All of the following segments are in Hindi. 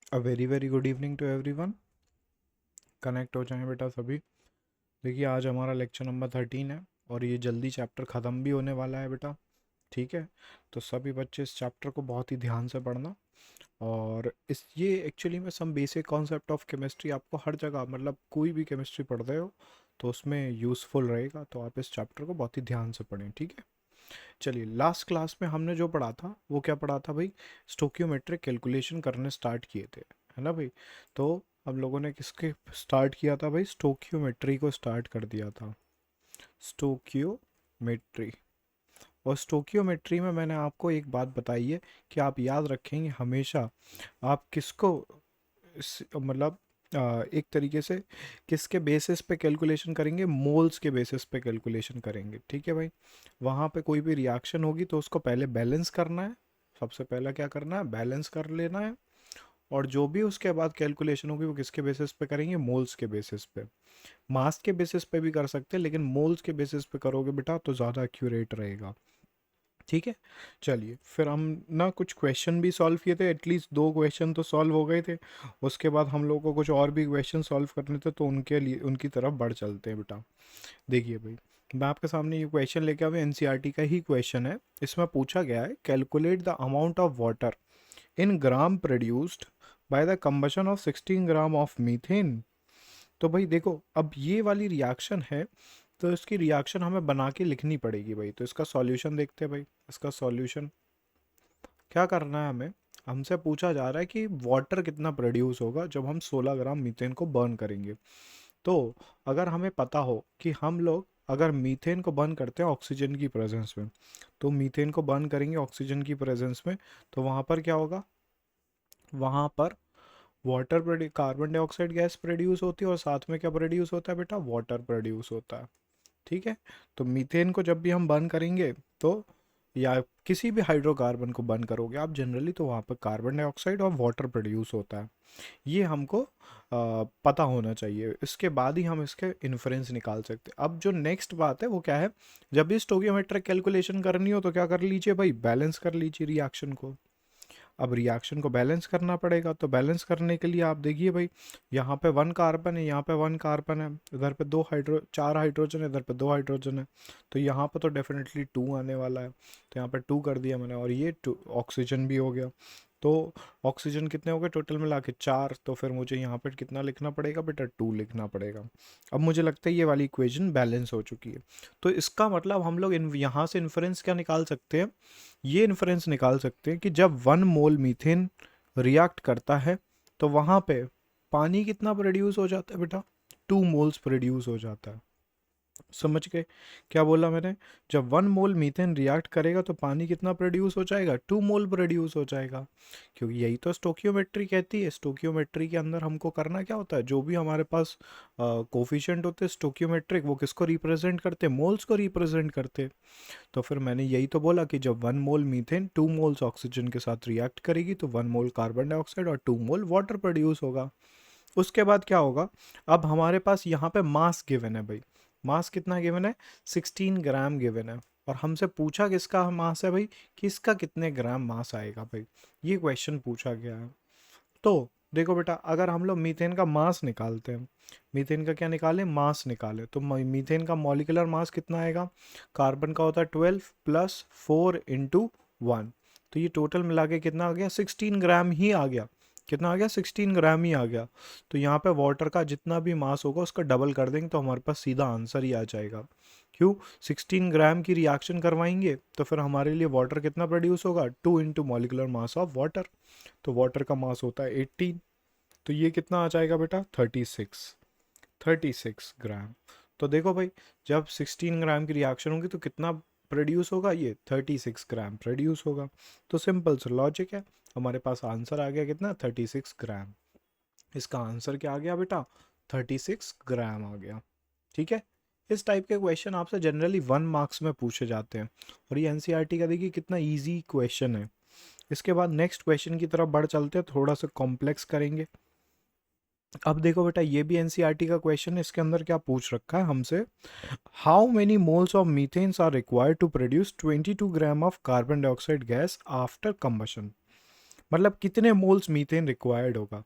A very very good evening to everyone. Connect हो जाएं बेटा सभी। देखिए आज हमारा लेक्चर नंबर 13 है और ये जल्दी चैप्टर ख़त्म भी होने वाला है बेटा। ठीक है, तो सभी बच्चे इस चैप्टर को बहुत ही ध्यान से पढ़ना। और इस ये एक्चुअली में some basic concept of chemistry आपको हर जगह, मतलब कोई भी केमिस्ट्री पढ़ रहे हो तो उसमें यूज़फुल रहेगा, तो आप इस चैप्टर को बहुत ही ध्यान से पढ़ें। ठीक है, चलिए लास्ट क्लास में हमने जो पढ़ा था वो क्या पढ़ा था भाई? स्टोक्योमेट्रिक कैलकुलेशन करने स्टार्ट किए थे, है ना भाई? तो हम लोगों ने किसके स्टार्ट किया था भाई? स्टोक्योमेट्री को स्टार्ट कर दिया था, स्टोक्योमेट्री। और स्टोक्योमेट्री में मैंने आपको एक बात बताई है कि आप याद रखेंगे हमेशा, आप किसको मतलब एक तरीके से किसके बेसिस पे कैलकुलेशन करेंगे? मोल्स के बेसिस पे कैलकुलेशन करेंगे। ठीक है भाई, वहाँ पे कोई भी रिएक्शन होगी तो उसको पहले बैलेंस करना है। सबसे पहला क्या करना है? बैलेंस कर लेना है। और जो भी उसके बाद कैलकुलेशन होगी वो किसके बेसिस पे करेंगे? मोल्स के बेसिस पे। मास के बेसिस पे भी कर सकते हैं, लेकिन मोल्स के बेसिस पे करोगे बेटा तो ज़्यादा एक्यूरेट रहेगा। ठीक है, चलिए फिर हम ना कुछ क्वेश्चन भी सॉल्व किए थे, एटलीस्ट 2 क्वेश्चन तो सॉल्व हो गए थे। उसके बाद हम लोग को कुछ और भी क्वेश्चन सॉल्व करने थे, तो उनके लिए उनकी तरफ बढ़ चलते हैं बेटा। देखिए भाई, मैं आपके सामने ये क्वेश्चन लेके आया हूँ, एनसीईआरटी का ही क्वेश्चन है। इसमें पूछा गया है calculate the amount of water in gram produced by the combustion of 16 gram of methane. तो भाई देखो, अब ये वाली रिएक्शन है, तो इसकी रिएक्शन हमें बना के लिखनी पड़ेगी भाई। तो इसका सॉल्यूशन देखते हैं भाई। इसका सॉल्यूशन क्या करना है हमें? हमसे पूछा जा रहा है कि वाटर कितना प्रोड्यूस होगा जब हम 16 ग्राम मीथेन को बर्न करेंगे। तो अगर हमें पता हो कि हम लोग अगर मीथेन को बर्न करते हैं ऑक्सीजन की प्रेजेंस में, तो मीथेन को बर्न करेंगे ऑक्सीजन की प्रेजेंस में, तो वहाँ पर क्या होगा? वहाँ पर water carbon dioxide gas produce होती है और साथ में क्या प्रोड्यूस होता है बेटा? वाटर प्रोड्यूस होता है। ठीक है, तो मीथेन को जब भी हम बर्न करेंगे तो, या किसी भी हाइड्रोकार्बन को बर्न करोगे आप जनरली, तो वहाँ पर कार्बन डाइऑक्साइड और वाटर प्रोड्यूस होता है। ये हमको पता होना चाहिए, इसके बाद ही हम इसके इन्फ्रेंस निकाल सकते हैं। अब जो नेक्स्ट बात है वो क्या है? जब भी स्टोकियोमेट्रिक कैलकुलेशन करनी हो तो क्या कर लीजिए भाई? बैलेंस कर लीजिए रिएक्शन को। अब रिएक्शन को बैलेंस करना पड़ेगा, तो बैलेंस करने के लिए आप देखिए भाई, यहाँ पे 1 कार्बन है, यहाँ पे 1 कार्बन है, इधर पे 4 हाइड्रोजन है, इधर पे 2 हाइड्रोजन है। तो यहाँ पे तो डेफिनेटली 2 आने वाला है, तो यहाँ पे 2 कर दिया मैंने, और ये 2 ऑक्सीजन भी हो गया। तो ऑक्सीजन कितने हो गए टोटल मिला के? 4। तो फिर मुझे यहाँ पे कितना लिखना पड़ेगा बेटा? 2 लिखना पड़ेगा। अब मुझे लगता है ये वाली इक्वेशन बैलेंस हो चुकी है। तो इसका मतलब हम लोग इन यहाँ से इन्फ्रेंस क्या निकाल सकते हैं? ये इन्फ्रेंस निकाल सकते हैं कि जब 1 मोल मीथेन रिएक्ट करता है तो वहाँ पे पानी कितना प्रोड्यूस हो जाता है बेटा? 2 मोल्स प्रोड्यूस हो जाता है। समझ गए क्या बोला मैंने? जब 1 मोल मीथेन रिएक्ट करेगा तो पानी कितना प्रोड्यूस हो जाएगा? 2 मोल प्रोड्यूस हो जाएगा। क्योंकि यही तो स्टोकियोमेट्री कहती है। स्टोकियोमेट्री के अंदर हमको करना क्या होता है? जो भी हमारे पास कोफिशिएंट होते हैं स्टोकियोमेट्रिक, वो किसको रिप्रेजेंट करते हैं? मोल्स को रिप्रेजेंट करते हैं। तो फिर मैंने यही तो बोला कि जब 1 मोल मीथेन 2 मोल्स ऑक्सीजन के साथ रिएक्ट करेगी तो 1 मोल कार्बन डाइऑक्साइड और 2 मोल वाटर प्रोड्यूस होगा। उसके बाद क्या होगा? अब हमारे पास यहाँ पे मास गिवन है भाई। मास कितना गिवन है? 16 ग्राम गिवन है। और हमसे पूछा किसका मास है भाई? किसका कितने ग्राम मास आएगा भाई? ये क्वेश्चन पूछा गया है। तो देखो बेटा, अगर हम लोग मीथेन का मास निकालते हैं, मीथेन का क्या निकालें? मास निकाले, तो मीथेन का मॉलिक्यूलर मास कितना आएगा? कार्बन का होता है 12 प्लस 4 × 1, तो ये टोटल मिला के कितना आ गया? 16 ग्राम ही आ गया। कितना आ गया? 16 ग्राम ही आ गया। तो यहाँ पे वाटर का जितना भी मास होगा उसका डबल कर देंगे तो हमारे पास सीधा आंसर ही आ जाएगा। क्यों? 16 ग्राम की रिएक्शन करवाएंगे तो फिर हमारे लिए वाटर कितना प्रोड्यूस होगा? 2 × मॉलिक्यूलर मास ऑफ वाटर। तो वाटर का मास होता है 18, तो ये कितना आ जाएगा बेटा? 36 ग्राम। तो देखो भाई, जब 16 ग्राम की रिएक्शन होगी तो कितना प्रोड्यूस होगा? ये 36 ग्राम प्रोड्यूस होगा। तो सिंपल सा लॉजिक है, हमारे पास आंसर आ गया कितना? 36 ग्राम। इसका आंसर क्या आ गया बेटा? 36 ग्राम आ गया। ठीक है, इस टाइप के क्वेश्चन आपसे जनरली 1 मार्क्स में पूछे जाते हैं, और ये एनसीईआरटी का देखिए कितना ईजी क्वेश्चन है। इसके बाद नेक्स्ट क्वेश्चन की तरफ बढ़ चलते हैं, थोड़ा सा कॉम्प्लेक्स करेंगे। अब देखो बेटा, ये भी एनसीईआरटी का क्वेश्चन है। इसके अंदर क्या पूछ रखा है हमसे? How many moles of methanes are required to produce 22 gram of carbon dioxide gas after combustion. मतलब कितने मोल्स मीथेन रिक्वायर्ड होगा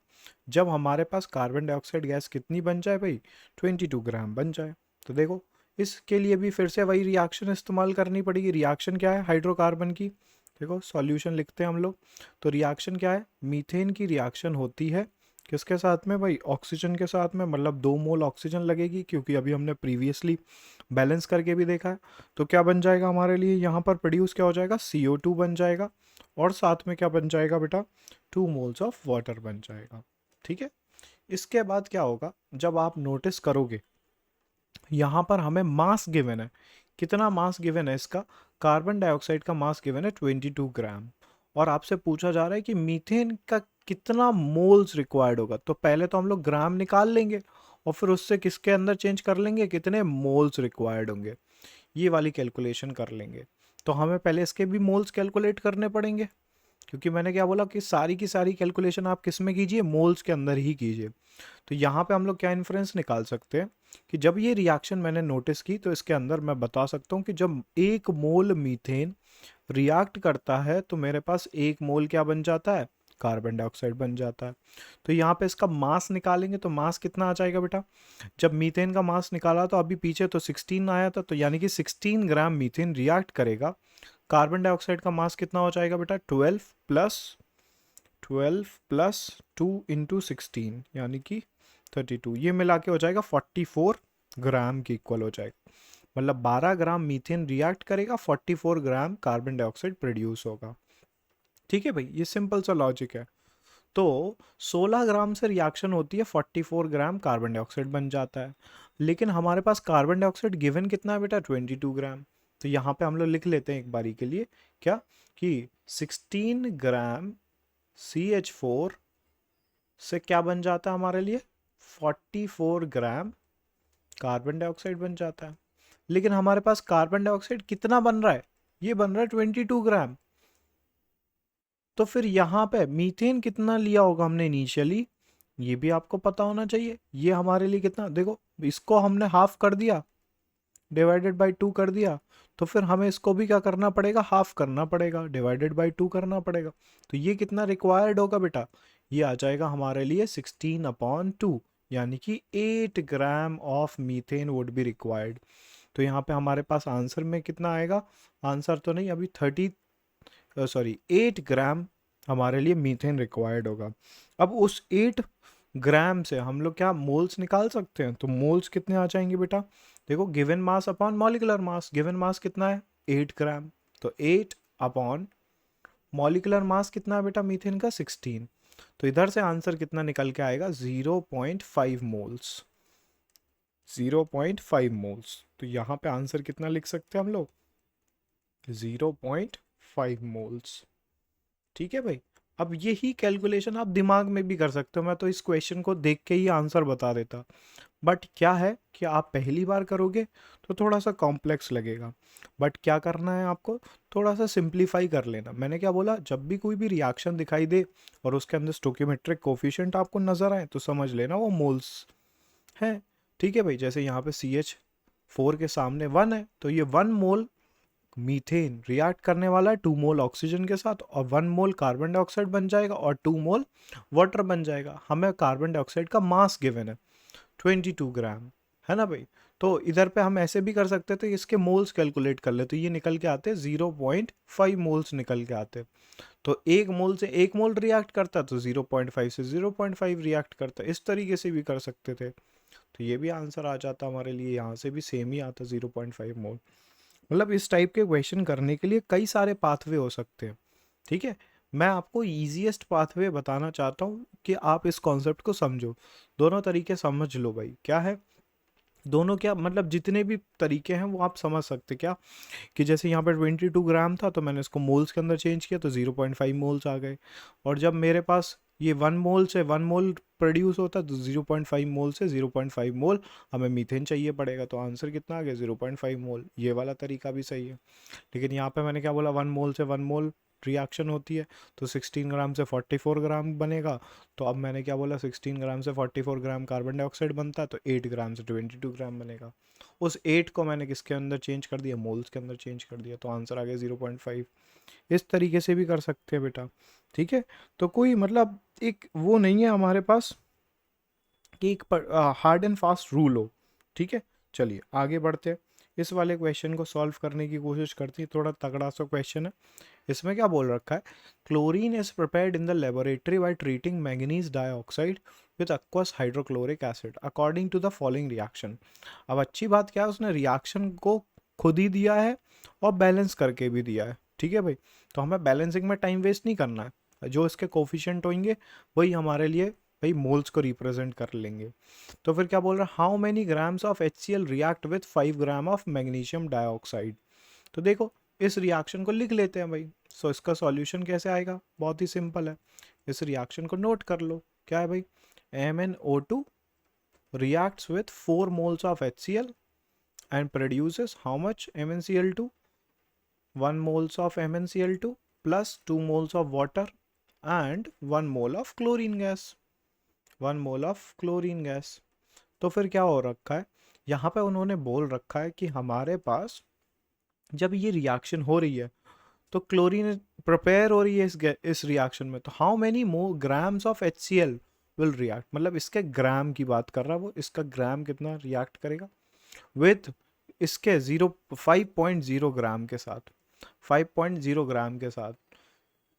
जब हमारे पास कार्बन डाइऑक्साइड गैस कितनी बन जाए भाई, 22 ग्राम बन जाए। तो देखो इसके लिए भी फिर से वही रिएक्शन इस्तेमाल करनी पड़ेगी। रिएक्शन क्या है हाइड्रोकार्बन की, देखो सॉल्यूशन लिखते हैं हम लोग। तो रिएक्शन क्या है, मीथेन की रिएक्शन होती है किसके साथ में भाई, ऑक्सीजन के साथ में, मतलब 2 मोल ऑक्सीजन लगेगी, क्योंकि अभी हमने प्रीवियसली बैलेंस करके भी देखा है। तो क्या बन जाएगा हमारे लिए यहाँ पर प्रोड्यूस, क्या हो जाएगा, CO2 बन जाएगा, और साथ में क्या बन जाएगा बेटा, 2 मोल्स ऑफ वाटर बन जाएगा। ठीक है, इसके बाद क्या होगा, जब आप नोटिस करोगे यहाँ पर हमें मास गिवन है, कितना मास गिवन है इसका, कार्बन डाइऑक्साइड का मास गिवन है 22 ग्राम, और आपसे पूछा जा रहा है कि मीथेन का कितना मोल्स रिक्वायर्ड होगा। तो पहले तो हम लोग ग्राम निकाल लेंगे और फिर उससे किसके अंदर चेंज कर लेंगे, कितने मोल्स रिक्वायर्ड होंगे, ये वाली कैलकुलेशन कर लेंगे। तो हमें पहले इसके भी मोल्स कैलकुलेट करने पड़ेंगे, क्योंकि मैंने क्या बोला कि सारी की सारी कैलकुलेशन आप किस में कीजिए, मोल्स के अंदर ही कीजिए। तो यहाँ पे हम लोग क्या इन्फ्रेंस निकाल सकते हैं कि जब ये रिएक्शन मैंने नोटिस की तो इसके अंदर मैं बता सकता हूँ कि जब 1 मोल मीथेन रिएक्ट करता है तो मेरे पास 1 मोल क्या बन जाता है, कार्बन डाइऑक्साइड बन जाता है। तो यहाँ पे इसका मास निकालेंगे तो मास कितना आ जाएगा बेटा, जब मीथेन का मास निकाला तो अभी पीछे तो 16 आया था, तो यानी कि 16 ग्राम मीथेन रिएक्ट करेगा। कार्बन डाइऑक्साइड का मास कितना हो जाएगा बेटा, 12 प्लस 2 इंटू 16 यानी कि 32, ये मिला के हो जाएगा 44 ग्राम की इक्वल हो जाएगा। मतलब 12 ग्राम मीथेन रिएक्ट करेगा, 44 ग्राम कार्बन डाइऑक्साइड प्रोड्यूस होगा। ठीक है भाई, ये सिंपल सा लॉजिक है। तो 16 ग्राम से रिएक्शन होती है, 44 ग्राम कार्बन डाइऑक्साइड बन जाता है। लेकिन हमारे पास कार्बन डाइऑक्साइड गिवन कितना है बेटा, 22 ग्राम। तो यहाँ पे हम लोग लिख लेते हैं एक बारी के लिए क्या, कि 16 ग्राम CH4 से क्या बन जाता है हमारे लिए, 44 ग्राम कार्बन डाइऑक्साइड बन जाता है। लेकिन हमारे पास कार्बन डाइऑक्साइड कितना बन रहा है, ये बन रहा है 22 ग्राम। तो फिर यहाँ पे मीथेन कितना लिया होगा हमने इनिशियली, ये भी आपको पता होना चाहिए। ये हमारे लिए कितना, देखो इसको हमने हाफ कर दिया, डिवाइडेड बाई 2 कर दिया, तो फिर हमें इसको भी क्या करना पड़ेगा, हाफ करना पड़ेगा, डिवाइडेड बाई 2 करना पड़ेगा। तो ये कितना रिक्वायर्ड होगा बेटा, ये आ जाएगा हमारे लिए 16/2, यानी कि 8 gram of methane would be required. तो यहाँ पे हमारे पास आंसर में कितना आएगा, आंसर तो नहीं अभी 8 ग्राम हमारे लिए मीथेन रिक्वायर्ड होगा। अब उस 8 ग्राम से हम लोग क्या मोल्स निकाल सकते हैं, तो मोल्स कितने आ जाएंगे बेटा, देखो given mass upon molecular mass, given mass कितना है 8 ग्राम, तो 8 अपॉन मॉलिकुलर मास कितना है बेटा मीथेन का 16। तो इधर से आंसर कितना निकल के आएगा, 0.5 मोल्स, 0.5 मोल्स। तो यहाँ पे आंसर कितना लिख सकते हैं हम लोग, 0.5 मोल्स। ठीक है भाई, अब यही कैलकुलेशन आप दिमाग में भी कर सकते हो, मैं तो इस क्वेश्चन को देख के ही आंसर बता देता, बट क्या है कि आप पहली बार करोगे तो थोड़ा सा कॉम्प्लेक्स लगेगा। बट क्या करना है आपको, थोड़ा सा सिंप्लीफाई कर लेना। मैंने क्या बोला, जब भी कोई भी रिएक्शन दिखाई दे और उसके अंदर स्टोकियोमेट्रिक कोफिशिएंट आपको नजर आए तो समझ लेना वो मोल्स है। ठीक है भाई, जैसे यहाँ पे CH4 के सामने 1 है, तो ये 1 मोल मीथेन रिएक्ट करने वाला है 2 मोल ऑक्सीजन के साथ, और 1 मोल कार्बन डाइऑक्साइड बन जाएगा और 2 मोल वाटर बन जाएगा। हमें कार्बन डाइऑक्साइड का मास गिवन है 22 ग्राम, है ना भाई। तो इधर पे हम ऐसे भी कर सकते थे, इसके मोल्स कैलकुलेट कर ले, तो ये निकल के आते 0.5 मोल्स निकल के आते। तो 1 मोल से 1 मोल रिएक्ट करता तो 0.5 से 0.5 रिएक्ट करता, इस तरीके से भी कर सकते थे। तो ये भी आंसर आ जाता हमारे लिए, यहाँ से भी सेम ही आता 0.5 मोल। मतलब इस टाइप के क्वेश्चन करने के लिए कई सारे पाथवे हो सकते हैं। ठीक है, मैं आपको ईजीएस्ट पाथवे बताना चाहता हूँ कि आप इस कॉन्सेप्ट को समझो। दोनों तरीके समझ लो भाई, क्या है दोनों, क्या मतलब जितने भी तरीके हैं वो आप समझ सकते क्या, कि जैसे यहाँ पर 22 ग्राम था तो मैंने इसको मोल्स के अंदर चेंज किया तो 0.5 मोल्स आ गए। और जब मेरे पास ये 1 मोल से 1 मोल प्रोड्यूस होता तो 0.5 मोल से 0.5 मोल हमें मीथेन चाहिए पड़ेगा, तो आंसर कितना आ गया 0.5 मोल। ये वाला तरीका भी सही है। लेकिन यहाँ पे मैंने क्या बोला, 1 मोल से 1 मोल रिएक्शन होती है तो 16 ग्राम से 44 ग्राम बनेगा। तो अब मैंने क्या बोला, 16 ग्राम से 44 ग्राम कार्बन डाइऑक्साइड बनता है, तो 8 ग्राम से 22 ग्राम बनेगा। उस 8 को मैंने किसके अंदर चेंज कर दिया, मोल्स के अंदर चेंज कर दिया, तो आंसर आ गया 0.5। इस तरीके से भी कर सकते हैं बेटा, ठीक है। तो कोई मतलब एक वो नहीं है हमारे पास कि एक हार्ड एंड फास्ट रूल हो, ठीक है। चलिए आगे बढ़ते हैं, इस वाले क्वेश्चन को सॉल्व करने की कोशिश करते हैं। थोड़ा तगड़ा सा क्वेश्चन है। इसमें क्या बोल रखा है, chlorine is prepared in the laboratory by treating manganese dioxide with aqueous hydrochloric acid according to the following reaction. अब अच्छी बात क्या है, उसने रिएक्शन को खुद ही दिया है और बैलेंस करके भी दिया है, ठीक है भाई। तो हमें बैलेंसिंग में टाइम वेस्ट नहीं करना है, जो इसके कोफिशिएंट होंगे वही हमारे लिए भाई मोल्स को रिप्रेजेंट कर लेंगे। तो फिर क्या बोल रहा है, how many grams of HCl react with 5 gram of magnesium dioxide. तो देखो इस रिएक्शन को लिख लेते हैं भाई। सो इसका सॉल्यूशन कैसे आएगा, बहुत ही सिंपल है। इस रिएक्शन को नोट कर लो, क्या है भाई, MnO2 reacts with 4 moles of HCl and produces how much MnCl2, 1 moles of MnCl2 plus 2 moles of water and 1 mole of chlorine gas, 1 mole of chlorine gas। तो फिर क्या हो रखा है, यहाँ पे उन्होंने बोल रखा है कि हमारे पास जब ये रिएक्शन हो रही है तो क्लोरीन प्रिपेयर हो रही है इस रिएक्शन में, तो how many more grams of HCl will react, मतलब इसके ग्राम की बात कर रहा है वो, इसका ग्राम कितना रिएक्ट करेगा विथ इसके 5.0 ग्राम के साथ, 5.0 ग्राम के साथ,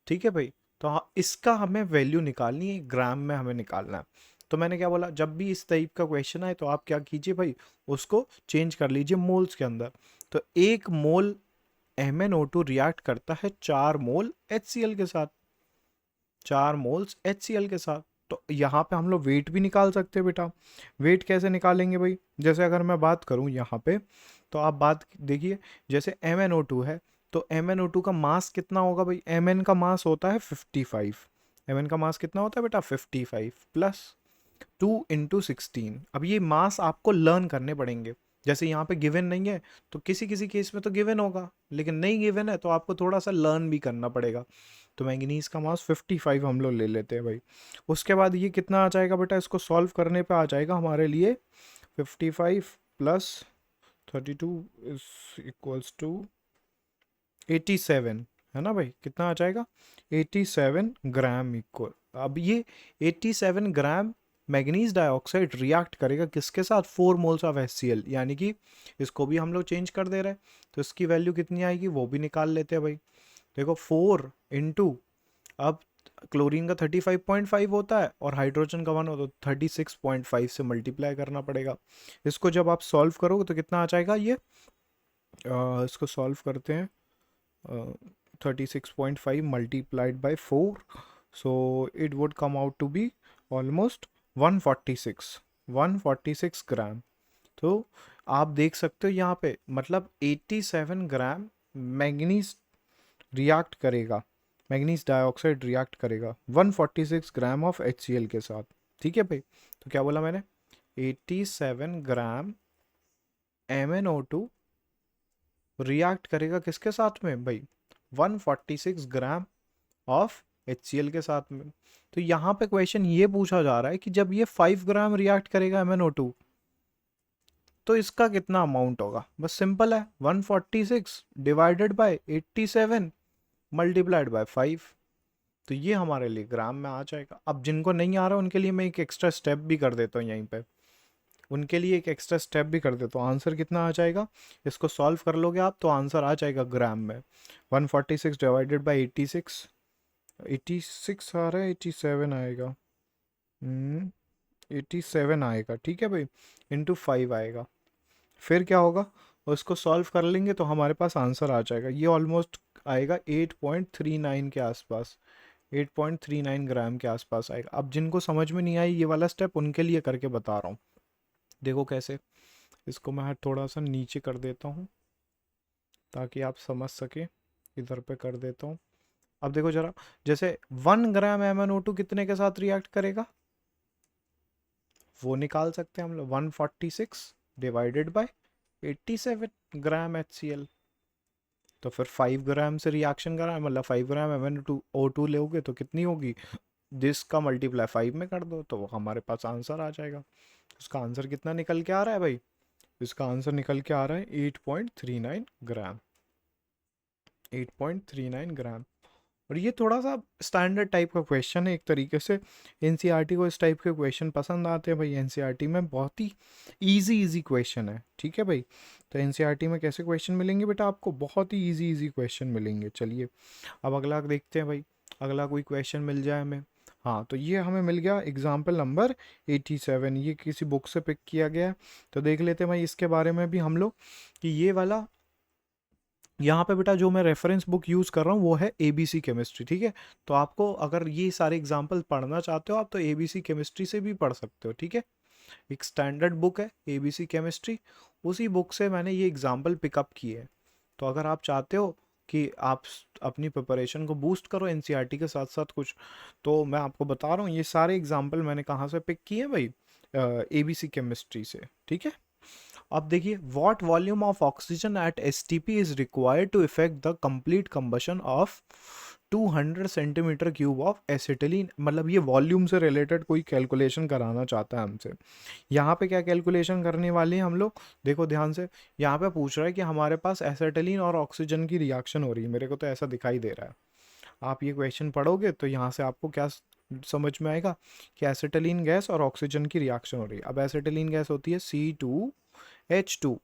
ठीक है भाई। तो इसका हमें वैल्यू निकालनी है, ग्राम में हमें निकालना है। तो मैंने क्या बोला, जब भी इस टाइप का क्वेश्चन आए तो आप क्या कीजिए भाई, उसको चेंज कर लीजिए मोल्स के अंदर। तो 1 मोल MnO2 रिएक्ट करता है 4 मोल HCl के साथ, 4 मोल्स HCl के साथ। तो यहाँ पे हम लोग वेट भी निकाल सकते हैं बेटा। वेट कैसे निकालेंगे भाई, जैसे अगर मैं बात करूँ यहाँ पे, तो आप बात देखिए, जैसे MnO2 है तो MnO2 का मास कितना होगा भाई, Mn का मास होता है 55, Mn का मास कितना होता है बेटा 55 प्लस 2 × 16। अब ये मास आपको लर्न करने पड़ेंगे, जैसे यहाँ पे गिवन नहीं है तो किसी किसी केस में तो गिवन होगा, लेकिन नहीं गिवन है तो आपको थोड़ा सा लर्न भी करना पड़ेगा। तो मैंगनीज का मास 55 हम लोग ले लेते हैं भाई। उसके बाद ये कितना आ जाएगा बेटा, इसको सॉल्व करने पे आ जाएगा हमारे लिए 55 प्लस 32 इज इक्वल्स टू 87, है ना भाई, कितना आ जाएगा 87 ग्राम इक्वल। अब ये 87 ग्राम मैग्नीज डाइऑक्साइड रिएक्ट करेगा किसके साथ, 4 मोल्स ऑफ HCl, यानी कि इसको भी हम लोग चेंज कर दे रहे हैं। तो इसकी वैल्यू कितनी आएगी वो भी निकाल लेते हैं भाई। देखो 4 इंटू, अब क्लोरीन का 35.5 होता है और हाइड्रोजन का 1 होता है, 36.5 से मल्टीप्लाई करना पड़ेगा। इसको जब आप सॉल्व करोगे तो कितना आ जाएगा ये, इसको सॉल्व करते हैं, 36.5 multiplied by 4, so it would come out to be almost 146 ग्राम। तो आप देख सकते हो यहाँ पे मतलब 87 ग्राम मैग्नीज रिएक्ट करेगा, मैग्नीज डाइऑक्साइड रिएक्ट करेगा 146 ग्राम ऑफ HCl के साथ, ठीक है भाई। तो क्या बोला मैंने, 87 ग्राम MnO2 रिएक्ट करेगा किसके साथ में भाई, 146 ग्राम ऑफ HCl के साथ में। तो यहाँ पे क्वेश्चन ये पूछा जा रहा है कि जब ये 5 ग्राम रिएक्ट करेगा MnO2 तो इसका कितना अमाउंट होगा, बस सिंपल है 146 डिवाइडेड बाय 87 मल्टीप्लाइड बाय 5। तो ये हमारे लिए ग्राम में आ जाएगा। अब जिनको नहीं आ रहा उनके लिए मैं एक एक्स्ट्रा स्टेप भी कर देता हूँ यहीं पे, उनके लिए एक एक्स्ट्रा स्टेप भी कर देता हूँ। आंसर कितना आ जाएगा, इसको सॉल्व कर लोगे आप तो आंसर आ जाएगा ग्राम में, 146 डिवाइडेड बाई 86, 86 आ रहा है 87 आएगा, 87 आएगा, ठीक है भाई, इंटू 5 आएगा। फिर क्या होगा, उसको सॉल्व कर लेंगे तो हमारे पास आंसर आ जाएगा, ये ऑलमोस्ट आएगा 8.39 के आसपास, 8.39 ग्राम के आसपास आएगा। अब जिनको समझ में नहीं आई ये वाला स्टेप उनके लिए करके बता रहा हूँ, देखो कैसे। इसको मैं थोड़ा सा नीचे कर देता हूँ ताकि आप समझ सके, इधर पे कर देता हूँ। अब देखो जरा, जैसे 1 ग्राम MnO2 कितने के साथ रिएक्ट करेगा वो निकाल सकते हैं हम लोग, 146 डिवाइडेड बाय 87 ग्राम HCl। तो फिर 5 ग्राम से रिएक्शन करा मतलब 5 ग्राम MnO2 लोगे तो कितनी होगी, दिस का मल्टीप्लाई 5 में कर दो तो हमारे पास आंसर आ जाएगा। उसका आंसर कितना निकल के आ रहा है भाई, इसका आंसर निकल के आ रहा है 8.39 ग्राम, 8.39 ग्राम। और ये थोड़ा सा स्टैंडर्ड टाइप का क्वेश्चन है एक तरीके से। एनसीईआरटी को इस टाइप के क्वेश्चन पसंद आते हैं भाई। एनसीईआरटी में बहुत ही इजी इजी क्वेश्चन है, ठीक है भाई। तो एनसीईआरटी में कैसे क्वेश्चन मिलेंगे बेटा आपको? बहुत ही इजी इजी क्वेश्चन मिलेंगे। चलिए अब अगला देखते हैं भाई, अगला कोई क्वेश्चन मिल जाए हमें। हाँ, तो ये हमें मिल गया एग्जाम्पल नंबर 87, ये किसी बुक से पिक किया गया है। तो देख लेते हैं भाई इसके बारे में भी हम लोग, कि ये वाला यहाँ पे बेटा जो मैं रेफरेंस बुक यूज़ कर रहा हूँ वो है एबीसी केमिस्ट्री, ठीक है। तो आपको अगर ये सारे एग्जाम्पल पढ़ना चाहते हो आप, तो एबीसी केमिस्ट्री से भी पढ़ सकते हो, ठीक है। एक स्टैंडर्ड बुक है एबीसी केमिस्ट्री, उसी बुक से मैंने ये एग्जाम्पल पिकअप किए हैं। तो अगर आप चाहते हो कि आप अपनी प्रिपरेशन को बूस्ट करो एनसीईआरटी के साथ साथ कुछ, तो मैं आपको बता रहा हूँ ये सारे एग्जाम्पल मैंने कहाँ से पिक किए हैं भाई, एबीसी केमिस्ट्री से, ठीक है। अब देखिए, what volume of oxygen at STP is required to effect the complete combustion of 200 centimetre cube of acetylene. मतलब ये वॉल्यूम से रिलेटेड कोई कैलकुलेशन कराना चाहता है हमसे। यहाँ पे क्या कैलकुलेशन करने वाले हैं हम लोग, देखो ध्यान से। यहाँ पे पूछ रहा है कि हमारे पास एसिटिलीन और ऑक्सीजन की रिएक्शन हो रही है, मेरे को तो ऐसा दिखाई दे रहा है। आप ये क्वेश्चन पढ़ोगे तो यहाँ से आपको क्या समझ में आएगा कि एसिटिलीन गैस और ऑक्सीजन की रिएक्शन हो रही है। अब एसिटिलीन गैस होती है C2H2,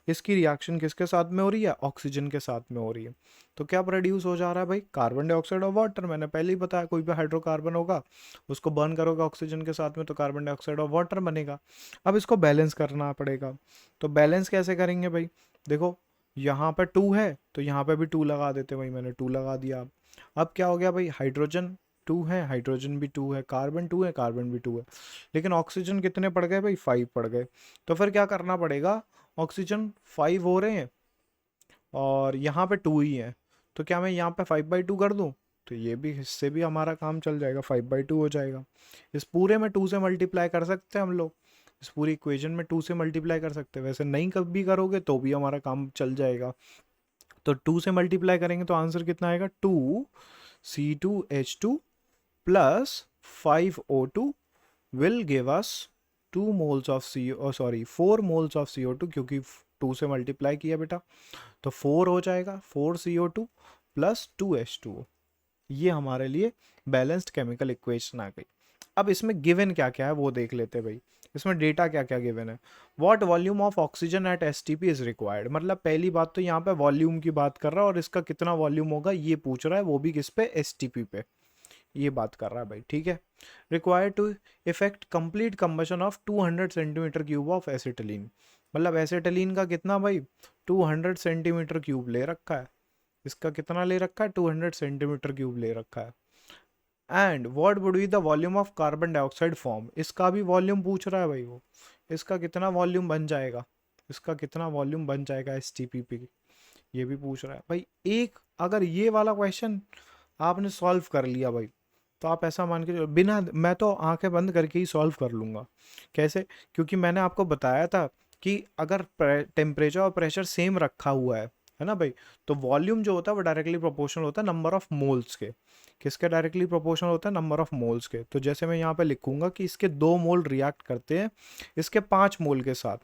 इसकी रिएक्शन किसके साथ में हो रही है? ऑक्सीजन के साथ में हो रही है। तो क्या प्रोड्यूस हो जा रहा है भाई? कार्बन डाइऑक्साइड और वाटर। मैंने पहले ही बताया, कोई भी हाइड्रोकार्बन होगा उसको बर्न करोगे ऑक्सीजन के साथ में तो कार्बन डाइऑक्साइड और वाटर बनेगा। अब इसको बैलेंस करना पड़ेगा। तो बैलेंस कैसे करेंगे भाई? देखो यहाँ पे 2 है तो यहाँ पे भी 2 लगा देते भाई, मैंने 2 लगा दिया। अब क्या हो गया भाई, हाइड्रोजन 2 है, हाइड्रोजन भी 2 है, कार्बन 2 है, कार्बन भी 2 है। लेकिन ऑक्सीजन कितने पड़ गए भाई? 5 पड़ गए। तो फिर क्या करना पड़ेगा, ऑक्सीजन 5 हो रहे हैं और यहाँ पे 2 ही है, तो क्या मैं यहाँ पे 5/2 कर दूँ? तो ये भी, इससे भी हमारा काम चल जाएगा, 5/2 हो जाएगा। इस पूरे में 2 से मल्टीप्लाई कर सकते हैं हम लोग, इस पूरी इक्वेशन में 2 से मल्टीप्लाई कर सकते हैं। वैसे नहीं कभी करोगे तो भी हमारा काम चल जाएगा। तो 2 से मल्टीप्लाई करेंगे तो आंसर कितना आएगा? 2C2H2 plus 5O2 will give us 2 moles of sorry 4 moles of CO2, क्योंकि 2 से मल्टीप्लाई किया बेटा, तो 4 हो जाएगा, 4CO2 प्लस 2H2O। ये हमारे लिए बैलेंस्ड केमिकल इक्वेशन आ गई। अब इसमें गिवन क्या क्या है वो देख लेते हैं भाई। इसमें डेटा क्या क्या गिवन है। What volume of oxygen at STP is required, मतलब पहली बात तो यहाँ पे वॉल्यूम की बात कर रहा है और इसका कितना वॉल्यूम होगा ये पूछ रहा है, वो भी किस पे? एसटीपी पे ये बात कर रहा है भाई, ठीक है। Required to effect complete combustion of 200 centimetre cube of acetylene, मतलब एसिटिलीन का कितना भाई? 200 सेंटीमीटर क्यूब ले रखा है। इसका कितना ले रखा है? 200 सेंटीमीटर क्यूब ले रखा है। And what would be the volume of carbon dioxide form, इसका भी वॉल्यूम पूछ रहा है भाई वो। इसका कितना वॉल्यूम बन जाएगा, इसका कितना वॉल्यूम बन जाएगा एसटीपी, ये भी पूछ रहा है भाई। एक अगर ये वाला क्वेश्चन आपने सॉल्व कर लिया भाई, तो आप ऐसा मान के बिना, मैं तो आंखें बंद करके ही सॉल्व कर लूँगा। कैसे? क्योंकि मैंने आपको बताया था कि अगर टेम्परेचर और प्रेशर सेम रखा हुआ है ना भाई, तो वॉल्यूम जो होता है वो डायरेक्टली प्रोपोर्शनल होता है नंबर ऑफ मोल्स के। किसके डायरेक्टली प्रोपोर्शनल होता है? नंबर ऑफ मोल्स के। तो जैसे मैं यहाँ पे लिखूंगा कि इसके 2 मोल रिएक्ट करते हैं इसके 5 मोल के साथ,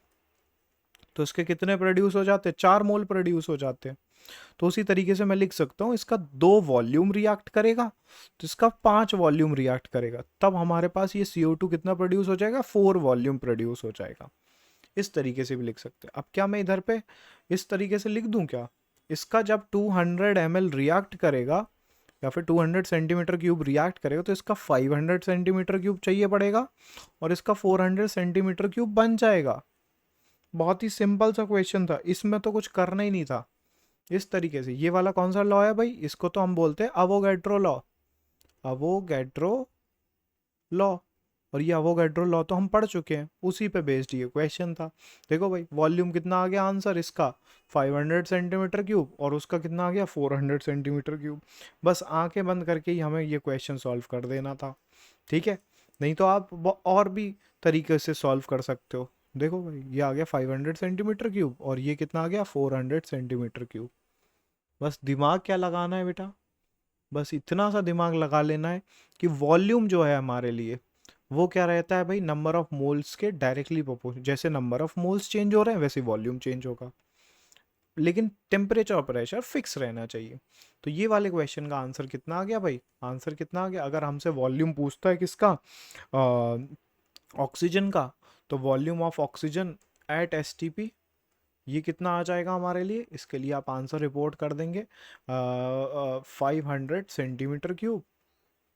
तो इसके कितने प्रोड्यूस हो जाते हैं? 4 मोल प्रोड्यूस हो जाते हैं। तो उसी तरीके से मैं लिख सकता हूँ इसका 2 वॉल्यूम रिएक्ट करेगा तो इसका 5 वॉल्यूम रिएक्ट करेगा, तब हमारे पास ये CO2 कितना प्रोड्यूस हो जाएगा? 4 वॉल्यूम प्रोड्यूस हो जाएगा। इस तरीके से भी लिख सकते हैं। अब क्या मैं इधर पे इस तरीके से लिख दूं क्या? इसका जब 200 ml रिएक्ट करेगा या फिर 200 सेंटीमीटर क्यूब रिएक्ट करेगा तो इसका 500 सेंटीमीटर क्यूब चाहिए पड़ेगा और इसका 400 सेंटीमीटर क्यूब बन जाएगा। बहुत ही सिंपल सा क्वेश्चन था, इसमें तो कुछ करना ही नहीं था। इस तरीके से, ये वाला कौन सा लॉ है भाई? इसको तो हम बोलते हैं अवोगैड्रो लॉ, अवोगैड्रो लॉ। और ये अवोगैड्रो लॉ तो हम पढ़ चुके हैं, उसी पे बेस्ड ये क्वेश्चन था। देखो भाई वॉल्यूम कितना आ गया आंसर इसका? 500 सेंटीमीटर क्यूब, और उसका कितना आ गया? 400 सेंटीमीटर क्यूब। बस आंखें बंद करके ही हमें ये क्वेश्चन सॉल्व कर देना था, ठीक है। नहीं तो आप और भी तरीके से सॉल्व कर सकते हो। देखो भाई ये आ गया 500 सेंटीमीटर क्यूब और ये कितना आ गया? 400 सेंटीमीटर क्यूब। बस दिमाग क्या लगाना है बेटा, बस इतना सा दिमाग लगा लेना है कि वॉल्यूम जो है हमारे लिए वो क्या रहता है भाई? नंबर ऑफ मोल्स के डायरेक्टली प्रोपोर्शनल। जैसे नंबर ऑफ मोल्स चेंज हो रहे हैं वैसे वॉल्यूम चेंज होगा। लेकिन टेम्परेचर और प्रेशर फिक्स रहना चाहिए। तो ये वाले क्वेश्चन का आंसर कितना आ गया भाई, आंसर कितना आ गया? अगर हमसे वॉल्यूम पूछता है किसका, ऑक्सीजन का, तो volume of oxygen at S T P, ये कितना आ जाएगा हमारे लिए? इसके लिए आप आंसर रिपोर्ट कर देंगे 500 सेंटीमीटर क्यूब।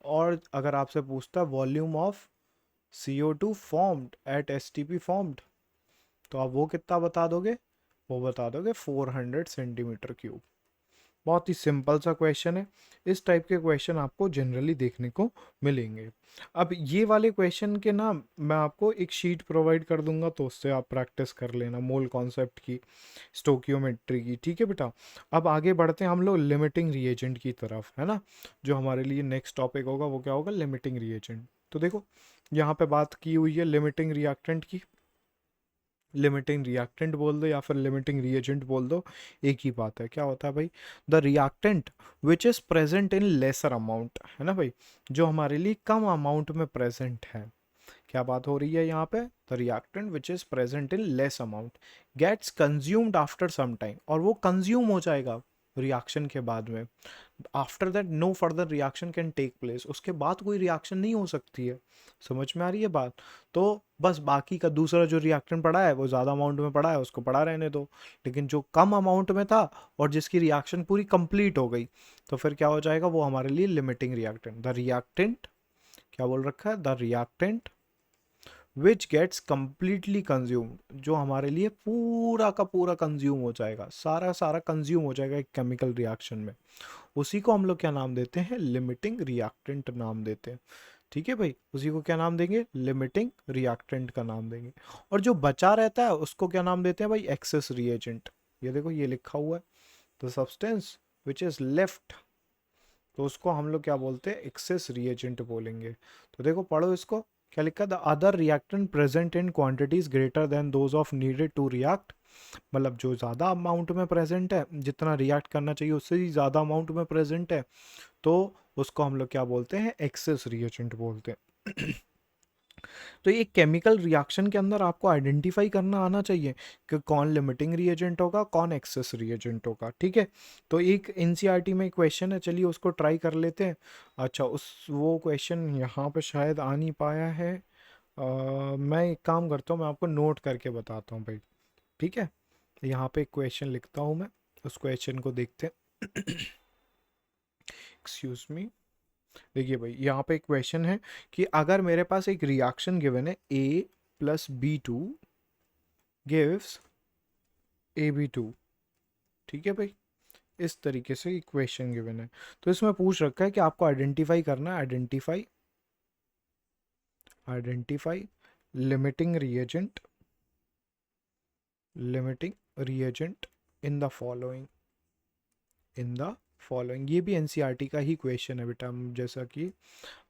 और अगर आपसे पूछता है volume of CO2 formed at S T P formed, तो आप वो कितना बता दोगे? वो बता दोगे 400 सेंटीमीटर क्यूब। बहुत ही सिंपल सा क्वेश्चन है। इस टाइप के क्वेश्चन आपको जनरली देखने को मिलेंगे। अब ये वाले क्वेश्चन के ना मैं आपको एक शीट प्रोवाइड कर दूंगा, तो उससे आप प्रैक्टिस कर लेना मोल कॉन्सेप्ट की, स्टोकियोमेट्री की। ठीक है बेटा। अब आगे बढ़ते हैं हम लोग लिमिटिंग रिएजेंट की तरफ, है ना। जो हमारे लिए नेक्स्ट टॉपिक होगा वो क्या होगा? Limiting reagent. तो देखो यहाँ पे बात की हुई है लिमिटिंग रिएक्टेंट की। लिमिटिंग रिएक्टेंट बोल दो या फिर लिमिटिंग रिएजेंट बोल दो, एक ही बात है। क्या होता है भाई? The reactant which is present in lesser amount, है ना भाई, जो हमारे लिए कम अमाउंट में प्रेजेंट है। क्या बात हो रही है यहाँ पे? The reactant which is present in less amount gets consumed after some time, और वो कंज्यूम हो जाएगा रिएक्शन के बाद में। After that no further reaction can take place, उसके बाद कोई रिएक्शन नहीं हो सकती है। समझ में आ रही है बात? तो बस बाकी का दूसरा जो रिएक्टेंट पड़ा है वो ज़्यादा अमाउंट में पड़ा है, उसको पड़ा रहने दो। लेकिन जो कम अमाउंट में था और जिसकी रिएक्शन पूरी कंप्लीट हो गई, तो फिर क्या हो जाएगा? वो हमारे लिए लिमिटिंग रिएक्टेंट। द रिएक्टेंट, क्या बोल रखा है? The reactant which gets completely consume, जो हमारे लिए पूरा का पूरा कंज्यूम हो जाएगा, सारा सारा कंज्यूम हो जाएगा एक केमिकल रिएक्शन में, उसी को हम लोग क्या नाम देते हैं? लिमिटिंग रिएक्टेंट नाम देते हैं। ठीक है भाई, उसी को क्या नाम देंगे? लिमिटिंग रिएक्टेंट का नाम देंगे। और जो बचा रहता है उसको क्या नाम देते हैं भाई? Access reagent. ये देखो ये लिखा हुआ है, the substance which is left, तो उसको हम लोग क्या बोलते हैं? एक्सेस रिएजेंट बोलेंगे। तो देखो पढ़ो इसको, क्या लिखा? The other reactant present in quantities greater than those of needed to react, मतलब जो ज़्यादा अमाउंट में प्रेजेंट है, जितना रिएक्ट करना चाहिए उससे ही ज़्यादा अमाउंट में प्रेजेंट है, तो उसको हम लोग क्या बोलते हैं? एक्सेस रिएजेंट बोलते हैं। तो ये केमिकल रिएक्शन के अंदर आपको आइडेंटिफाई करना आना चाहिए कि कौन लिमिटिंग रिएजेंट होगा, कौन एक्सेस रिएजेंट होगा। ठीक है। तो एक एनसीईआरटी में क्वेश्चन है, चलिए उसको ट्राई कर लेते हैं। अच्छा, उस वो क्वेश्चन यहाँ पे शायद आ नहीं पाया है। मैं एक काम करता हूँ, मैं आपको नोट करके बताता हूँ भाई। ठीक है, यहाँ पे एक क्वेश्चन लिखता हूँ मैं, उस क्वेश्चन को देखते हैं। Excuse me. देखिए भाई यहाँ पे एक क्वेश्चन है कि अगर मेरे पास एक रिएक्शन गिवन है A+B2 गिव्स AB2। ठीक है भाई, इस तरीके से इक्वेशन गिवन है। तो इसमें पूछ रखा है कि आपको आइडेंटिफाई करना है, identify limiting reagent in the following, ये भी एनसीईआरटी का ही क्वेश्चन है बेटा, जैसा कि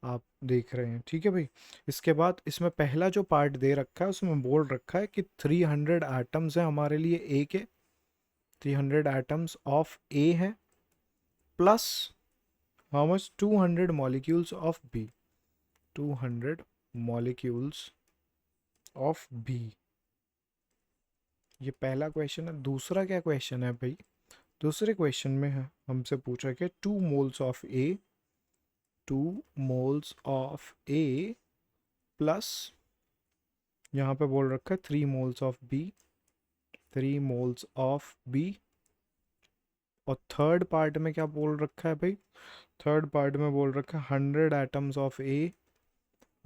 आप देख रहे हैं। ठीक है भाई। इसके बाद इसमें पहला जो पार्ट दे रखा है उसमें बोल रखा है कि 300 एटम्स हैं हमारे लिए ए के, 300 एटम्स ऑफ ए है, plus how much? 200 molecules of B, 200 molecules of B. ये पहला क्वेश्चन है। दूसरा क्या क्वेश्चन है भाई? दूसरे क्वेश्चन में है हमसे पूछा कि 2 मोल्स ऑफ ए प्लस यहाँ पे बोल रखा है 3 मोल्स ऑफ बी। और थर्ड पार्ट में क्या बोल रखा है भाई? थर्ड पार्ट में बोल रखा है 100 atoms of A,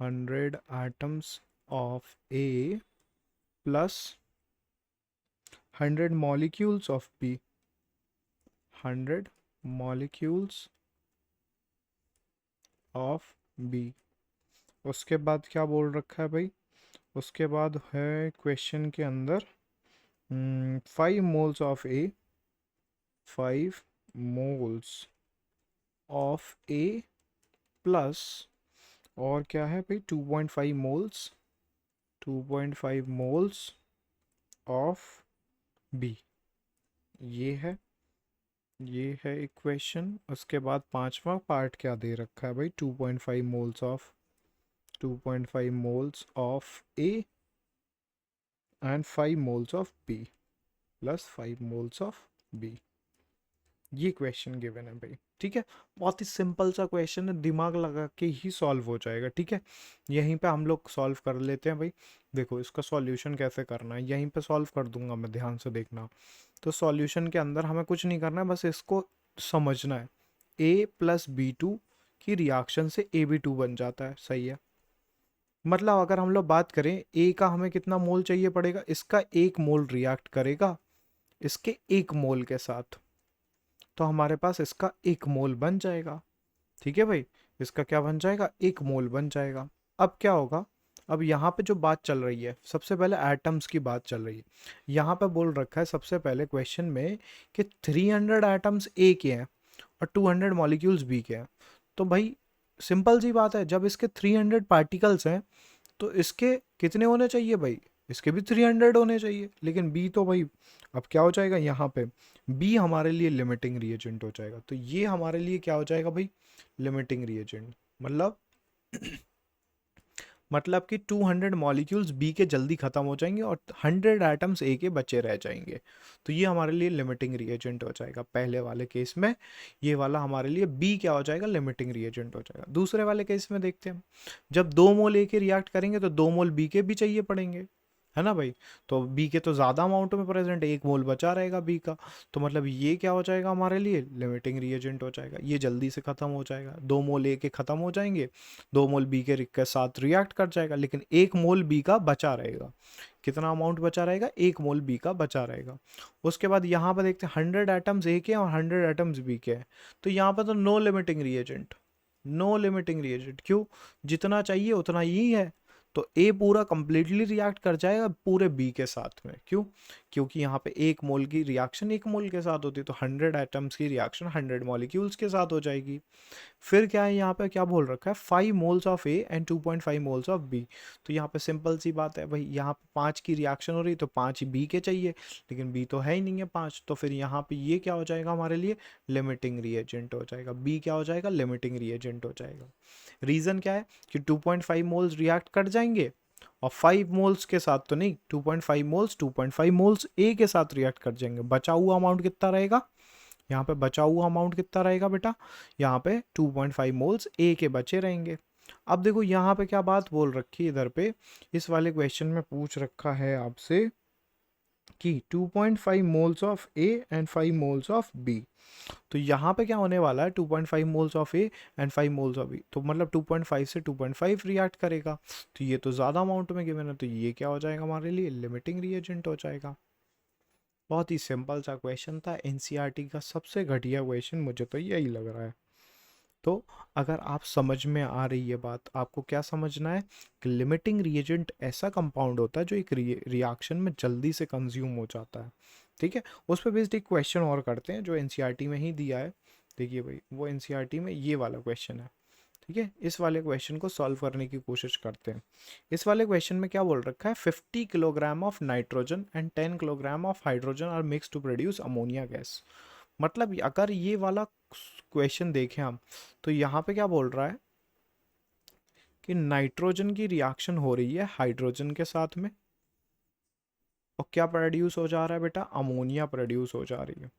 100 atoms of A plus 100 molecules of B, 100 molecules of B. उसके बाद क्या बोल रखा है भाई? उसके बाद है क्वेश्चन के अंदर 5 moles of A, 5 moles of A plus, और क्या है भाई? 2.5 मोल्स, 2.5 मोल्स ऑफ बी। ये है इक्वेशन। उसके बाद पांचवा पार्ट क्या दे रखा है भाई? 2.5 moles of A and 5 moles of B plus 5 moles of B. ये क्वेश्चन गिवन है भाई, ठीक है। बहुत ही सिंपल सा क्वेश्चन है, दिमाग लगा के ही सॉल्व हो जाएगा, ठीक है। यहीं पे हम लोग सॉल्व कर लेते हैं भाई। देखो इसका सॉल्यूशन कैसे करना है, यहीं पे सॉल्व कर दूंगा मैं, ध्यान से देखना। तो सॉल्यूशन के अंदर हमें कुछ नहीं करना है, बस इसको समझना है। A+B2 की रिएक्शन से AB2 बन जाता है, सही है। मतलब अगर हम लोग बात करें ए का हमें कितना मोल चाहिए पड़ेगा, इसका 1 मोल रिएक्ट करेगा इसके 1 मोल के साथ, तो हमारे पास इसका 1 मोल बन जाएगा, ठीक है भाई। इसका क्या बन जाएगा, 1 मोल बन जाएगा। अब क्या होगा, अब यहाँ पे जो बात चल रही है, सबसे पहले एटम्स की बात चल रही है। यहाँ पे बोल रखा है सबसे पहले क्वेश्चन में कि 300 एटम्स ए के हैं और 200 मॉलिक्यूल्स बी के हैं। तो भाई सिंपल सी बात है, जब इसके 300 पार्टिकल्स हैं तो इसके कितने होने चाहिए भाई, इसके भी 300 होने चाहिए। लेकिन बी तो भाई, अब क्या हो जाएगा यहाँ पे, बी हमारे लिए लिमिटिंग रिएजेंट हो जाएगा। तो ये हमारे लिए क्या हो जाएगा भाई, लिमिटिंग रिएजेंट। मतलब मतलब कि 200 मॉलिक्यूल्स बी के जल्दी ख़त्म हो जाएंगे और 100 एटम्स ए के बचे रह जाएंगे। तो ये हमारे लिए लिमिटिंग रिएजेंट हो जाएगा पहले वाले केस में। ये वाला हमारे लिए बी क्या हो जाएगा, लिमिटिंग रिएजेंट हो जाएगा। दूसरे वाले केस में देखते हैं, जब 2 मोल ए के रिएक्ट करेंगे तो 2 मोल बी के भी चाहिए पड़ेंगे, है ना भाई। तो बी के तो ज़्यादा अमाउंट में प्रेजेंट है, 1 मोल बचा रहेगा बी का। तो मतलब ये क्या हो जाएगा हमारे लिए, लिमिटिंग रिएजेंट हो जाएगा। ये जल्दी से ख़त्म हो जाएगा, 2 मोल ए के ख़त्म हो जाएंगे, 2 मोल बी के साथ रिएक्ट कर जाएगा, लेकिन 1 मोल बी का बचा रहेगा। कितना अमाउंट बचा रहेगा, 1 मोल बी का बचा रहेगा। उसके बाद यहाँ पर देखते हैं 100 एटम्स ए के और 100 एटम्स बी के हैं। तो यहाँ पर तो no limiting reagent, no limiting reagent. क्यों, जितना चाहिए उतना ही है। तो ए पूरा कंप्लीटली रिएक्ट कर जाएगा पूरे बी के साथ में। क्यों, क्योंकि यहाँ पे 1 मोल की रिएक्शन 1 मोल के साथ होती है, तो 100 एटम्स की रिएक्शन 100 मॉलिक्यूल्स के साथ हो जाएगी। फिर क्या है, यहाँ पे क्या बोल रखा है, 5 moles of A and 2.5 moles of B. तो यहाँ पे सिंपल सी बात है भाई, यहाँ पे 5 की रिएक्शन हो रही है तो 5 बी के चाहिए, लेकिन बी तो है ही नहीं है 5। तो फिर यहाँ पे ये क्या हो जाएगा हमारे लिए, लिमिटिंग रिएजेंट हो जाएगा। बी क्या हो जाएगा, लिमिटिंग रिएजेंट हो जाएगा। रीज़न क्या है कि 2.5 मोल्स रिएक्ट कर जाएंगे और 5 मोल्स के साथ तो नहीं, 2.5 मोल्स ए के साथ रिएक्ट कर जाएंगे। बचा हुआ अमाउंट कितना रहेगा, यहाँ पे बचा हुआ अमाउंट कितना रहेगा बेटा, यहाँ पे 2.5 मोल्स ए के बचे रहेंगे। अब देखो यहाँ पे क्या बात बोल रखी है, इधर पे इस वाले क्वेश्चन में पूछ रखा है आपसे कि 2.5 moles of A and 5 moles of B. तो यहाँ पे क्या होने वाला है, 2.5 moles of A and 5 moles of B, तो मतलब 2.5 से 2.5 रिएक्ट करेगा। तो ये तो ज़्यादा अमाउंट में गिवन है, तो ये क्या हो जाएगा हमारे लिए, लिमिटिंग रिएजेंट हो जाएगा। बहुत ही सिंपल सा क्वेश्चन था, एनसीईआरटी का सबसे घटिया क्वेश्चन मुझे तो यही लग रहा है। तो अगर आप समझ में आ रही है बात, आपको क्या समझना है कि लिमिटिंग रिएजेंट ऐसा कंपाउंड होता है जो एक रिएक्शन में जल्दी से कंज्यूम हो जाता है, ठीक है। उस पर बेस्ड एक क्वेश्चन और करते हैं जो एनसीईआरटी में ही दिया है। देखिए भाई, वो एनसीईआरटी में ये वाला क्वेश्चन है, ठीक है। इस वाले क्वेश्चन को सॉल्व करने की कोशिश करते हैं। इस वाले क्वेश्चन में क्या बोल रखा है, 50 kilogram of nitrogen and 10 kilogram of hydrogen are mix to produce ammonia gas. मतलब अगर ये वाला क्वेश्चन देखें हम, तो यहाँ पे क्या बोल रहा है कि नाइट्रोजन की रिएक्शन हो रही है हाइड्रोजन के साथ में, और क्या प्रोड्यूस हो जा रहा है बेटा, अमोनिया प्रोड्यूस हो जा रही है,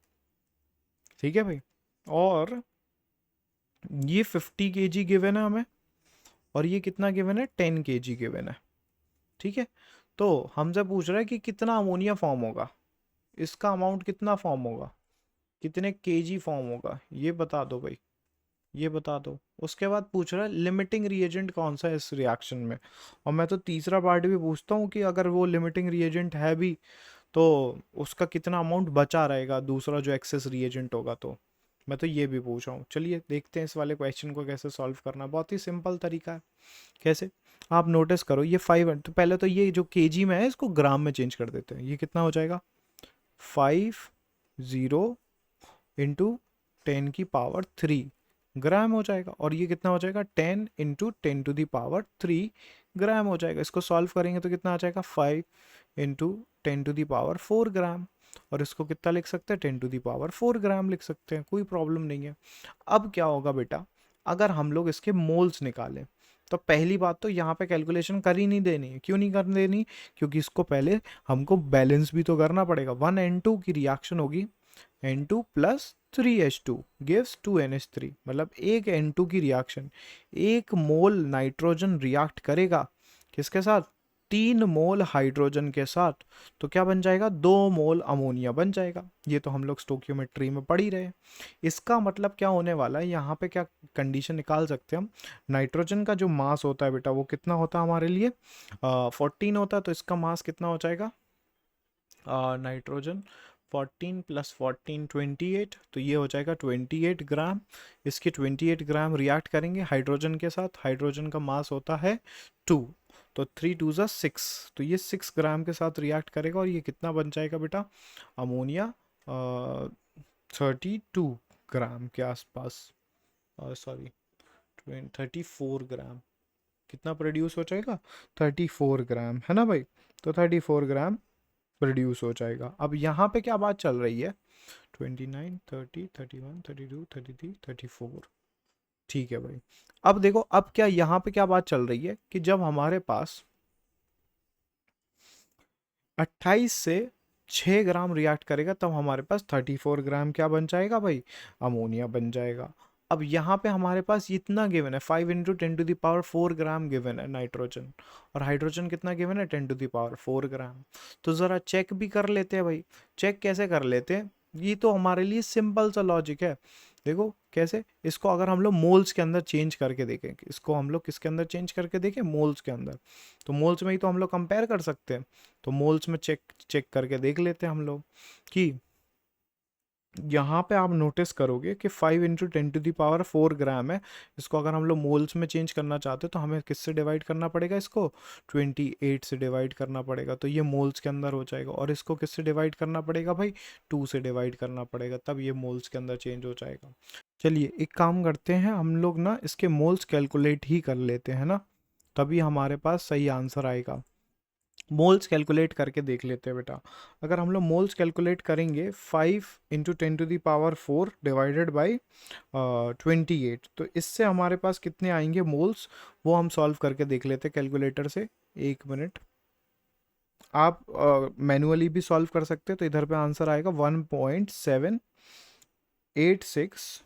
ठीक है भाई। और ये 50 kg गिवन है हमें, और ये कितना गिवन है, 10 kg गिवन है, ठीक है। तो हमसे पूछ रहा है कि कितना अमोनिया फॉर्म होगा, इसका अमाउंट कितना फॉर्म होगा, कितने केजी फॉर्म होगा, ये बता दो भाई, ये बता दो। उसके बाद पूछ रहा है लिमिटिंग रिएजेंट कौन सा है इस रिएक्शन में। और मैं तो तीसरा पार्ट भी पूछता हूँ कि अगर वो लिमिटिंग रिएजेंट है भी तो उसका कितना अमाउंट बचा रहेगा, दूसरा जो एक्सेस रिएजेंट होगा। तो मैं तो ये भी पूछ रहा हूँ। चलिए देखते हैं इस वाले क्वेश्चन को कैसे सॉल्व करना। बहुत ही सिंपल तरीका है। कैसे, आप नोटिस करो, ये 5, तो पहले तो ये जो केजी में है इसको ग्राम में चेंज कर देते हैं। ये कितना हो जाएगा, 50 इंटू 10⁻³ ग्राम हो जाएगा। और ये कितना हो जाएगा, 10 इंटू 10⁻³ ग्राम हो जाएगा। इसको सॉल्व करेंगे तो कितना आ जाएगा, 5 इंटू 10⁻⁴ ग्राम। और इसको कितना लिख सकते हैं, 10⁻⁴ ग्राम लिख सकते हैं, कोई प्रॉब्लम नहीं है। अब क्या होगा बेटा, अगर हम लोग इसके मोल्स निकालें, तो पहली बात तो यहाँ पे कैलकुलेशन कर ही नहीं देनी है। क्यों नहीं कर देनी, क्योंकि इसको पहले हमको बैलेंस भी तो करना पड़ेगा। 1 and 2 की रिएक्शन होगी, N2 plus 3H2 gives 2NH3। मतलब एक N2 की रिएक्शन, एक मोल नाइट्रोजन रिएक्ट करेगा किसके साथ, 3 मोल हाइड्रोजन के साथ, तो क्या बन जाएगा, 2 मोल अमोनिया बन जाएगा। ये तो हम लोग स्टोकियोमेट्री में पढ़ ही रहे हैं। इसका मतलब क्या होने वाला है, यहाँ पे क्या कंडीशन निकाल सकते हैं हम, नाइट्रोजन का जो मास होता है बेटा वो कितना होता है हमारे लिए, 14 होता है। तो इसका मास कितना हो जाएगा, नाइट्रोजन 14 प्लस 14 28, तो ये हो जाएगा 28 ग्राम। इसके 28 ग्राम रिएक्ट करेंगे हाइड्रोजन के साथ, हाइड्रोजन का मास होता है 2, तो 3 2 ज़ा 6, तो ये 6 ग्राम के साथ रिएक्ट करेगा और ये कितना बन जाएगा बेटा, अमोनिया 32 ग्राम के आसपास, सॉरी 34 ग्राम, कितना प्रोड्यूस हो जाएगा, 34 ग्राम, है ना भाई। तो 34 ग्राम प्रोड्यूस हो जाएगा। अब यहाँ पे क्या बात चल रही है, 29 30 31 32 33 34, ठीक है भाई। अब देखो, अब क्या यहाँ पे क्या बात चल रही है कि जब हमारे पास 28 से 6 ग्राम रिएक्ट करेगा तब हमारे पास 34 ग्राम क्या बन जाएगा भाई, अमोनिया बन जाएगा। अब यहाँ पे हमारे पास इतना गिवन है, 5 इंटू 10⁴ ग्राम गिवन है नाइट्रोजन, और हाइड्रोजन कितना गिवन है, 10⁴ ग्राम। तो ज़रा चेक भी कर लेते हैं भाई। चेक कैसे कर लेते हैं, ये तो हमारे लिए सिंपल सा लॉजिक है। देखो कैसे, इसको अगर हम लोग मोल्स के अंदर चेंज करके देखें, इसको हम लोग किसके अंदर चेंज करके देखें, मोल्स के अंदर, तो मोल्स में ही तो हम लोग कंपेयर कर सकते हैं। तो मोल्स में चेक चेक करके देख लेते हैं हम लोग कि यहाँ पे आप नोटिस करोगे कि 5 इंटू 10⁴ ग्राम है। इसको अगर हम लोग मोल्स में चेंज करना चाहते हैं तो हमें किससे डिवाइड करना पड़ेगा, इसको 28 से डिवाइड करना पड़ेगा, तो ये मोल्स के अंदर हो जाएगा। और इसको किससे डिवाइड करना पड़ेगा भाई, 2 से डिवाइड करना पड़ेगा, तब ये मोल्स के अंदर चेंज हो जाएगा। चलिए एक काम करते हैं, हम लोग ना इसके मोल्स कैलकुलेट ही कर लेते हैं ना, तभी हमारे पास सही आंसर आएगा। मोल्स कैलकुलेट करके देख लेते हैं बेटा। अगर हम लोग मोल्स कैलकुलेट करेंगे, 5 इंटू 10⁴ डिवाइडेड बाई 28, तो इससे हमारे पास कितने आएंगे मोल्स, वो हम सॉल्व करके देख लेते हैं कैलकुलेटर से। एक मिनट, आप मैनुअली भी सॉल्व कर सकते हैं। तो इधर पे आंसर आएगा 1.786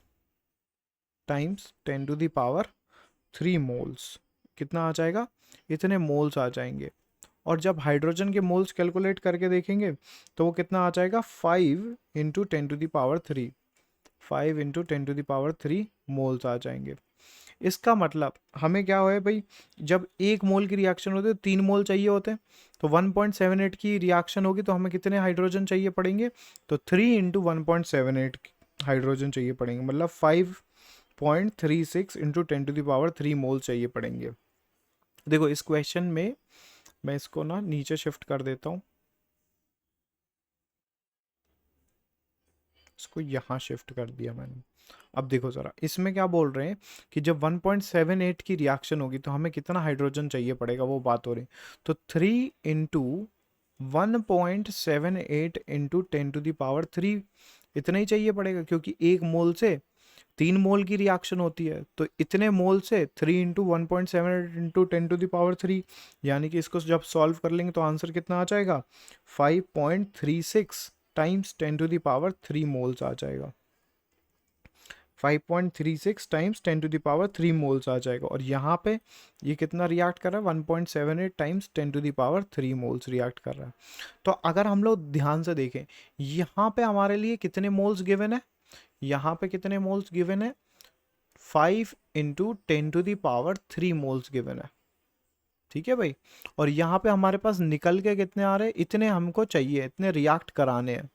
टाइम्स 10⁻³ मोल्स, कितना आ जाएगा, इतने मोल्स आ जाएंगे। और जब हाइड्रोजन के मोल्स कैलकुलेट करके देखेंगे तो वो कितना आ जाएगा, 5 इंटू 10⁻³, 5 इंटू 10⁻³ मोल्स आ जाएंगे। इसका मतलब हमें क्या है भाई, जब एक मोल की रिएक्शन होती है तो 3 मोल चाहिए होते हैं, तो 1.78 की रिएक्शन होगी तो हमें कितने हाइड्रोजन चाहिए पड़ेंगे, तो 3 इंटू 1.78 हाइड्रोजन चाहिए पड़ेंगे, मतलब 5.36 इंटू 10⁻³ मोल चाहिए पड़ेंगे। देखो इस क्वेश्चन में मैं इसको ना नीचे शिफ्ट कर देता हूँ, इसको यहाँ शिफ्ट कर दिया मैंने। अब देखो ज़रा इसमें क्या बोल रहे हैं कि जब 1.78 की रिएक्शन होगी तो हमें कितना हाइड्रोजन चाहिए पड़ेगा, वो बात हो रही। तो 3 इंटू 1.78 इंटू 10⁻³ इतना ही चाहिए पड़ेगा, क्योंकि एक मोल से 3 मोल की रिएक्शन होती है, तो इतने मोल से 3 इंटू 1.78 इंटू 10⁻³, यानी कि इसको जब सॉल्व कर लेंगे तो आंसर कितना आ जाएगा, 5.36 टाइम्स 10⁻³ मोल्स आ जाएगा। 5.36 टाइम्स 10⁻³ मोल्स आ जाएगा। और यहाँ पे ये कितना रिएक्ट कर रहा है, 1.78 टाइम्स 10⁻³ मोल्स रिएक्ट कर रहा है। तो अगर हम लोग ध्यान से देखें, यहाँ पे हमारे लिए कितने मोल्स गिवन है, यहाँ पे कितने मोल्स गिवन है, 5 इंटू 10⁻³ मोल्स गिवन है, ठीक है भाई। और यहाँ पे हमारे पास निकल के कितने आ रहे हैं, इतने हमको चाहिए, इतने रिएक्ट कराने हैं,